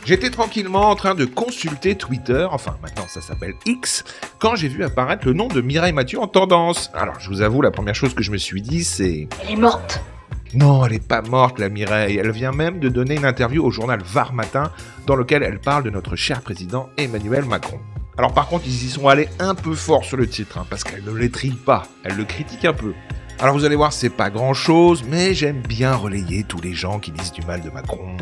J'étais tranquillement en train de consulter Twitter, enfin maintenant ça s'appelle X, quand j'ai vu apparaître le nom de Mireille Mathieu en tendance. Alors je vous avoue, la première chose que je me suis dit c'est... Elle est morte. Non, elle est pas morte la Mireille, elle vient même de donner une interview au journal Var Matin dans lequel elle parle de notre cher président Emmanuel Macron. Alors par contre, ils y sont allés un peu fort sur le titre, parce qu'elle ne l'étrille pas, elle le critique un peu. Alors vous allez voir, c'est pas grand chose, mais j'aime bien relayer tous les gens qui disent du mal de Macron.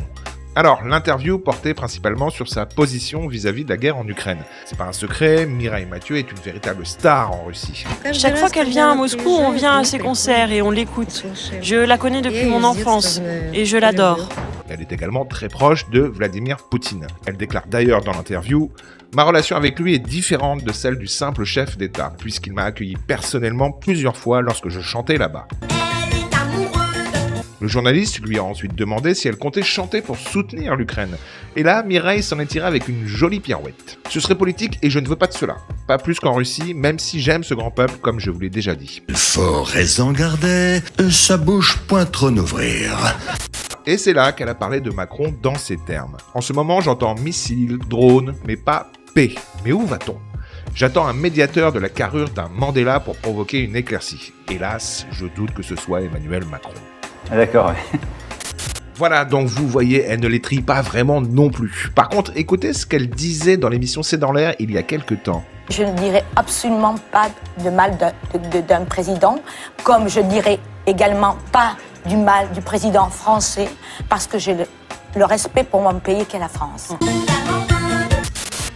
Alors, l'interview portait principalement sur sa position vis-à-vis de la guerre en Ukraine. C'est pas un secret, Mireille Mathieu est une véritable star en Russie. Chaque fois qu'elle vient à Moscou, on vient à ses concerts et on l'écoute. Je la connais depuis mon enfance et je l'adore. Elle est également très proche de Vladimir Poutine. Elle déclare d'ailleurs dans l'interview « Ma relation avec lui est différente de celle du simple chef d'État, puisqu'il m'a accueilli personnellement plusieurs fois lorsque je chantais là-bas. » Le journaliste lui a ensuite demandé si elle comptait chanter pour soutenir l'Ukraine. Et là, Mireille s'en est tirée avec une jolie pirouette. Ce serait politique et je ne veux pas de cela. Pas plus qu'en Russie, même si j'aime ce grand peuple, comme je vous l'ai déjà dit. Fort raison gardait, sa bouche point trop n'ouvrir. Et c'est là qu'elle a parlé de Macron dans ces termes. En ce moment, j'entends missile, drone, mais pas paix. Mais où va-t-on ? J'attends un médiateur de la carrure d'un Mandela pour provoquer une éclaircie. Hélas, je doute que ce soit Emmanuel Macron. Ah, d'accord, ouais. Voilà, donc vous voyez, elle ne l'étrille pas vraiment non plus. Par contre, écoutez ce qu'elle disait dans l'émission C'est dans l'air il y a quelques temps. Je ne dirais absolument pas de mal d'un président, comme je dirais également pas du mal du président français, parce que j'ai le respect pour mon pays qu'est la France.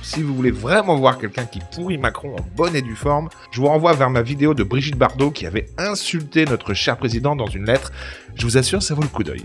Si vous voulez vraiment voir quelqu'un qui pourrit Macron en bonne et due forme, je vous renvoie vers ma vidéo de Brigitte Bardot qui avait insulté notre cher président dans une lettre. Je vous assure, ça vaut le coup d'œil.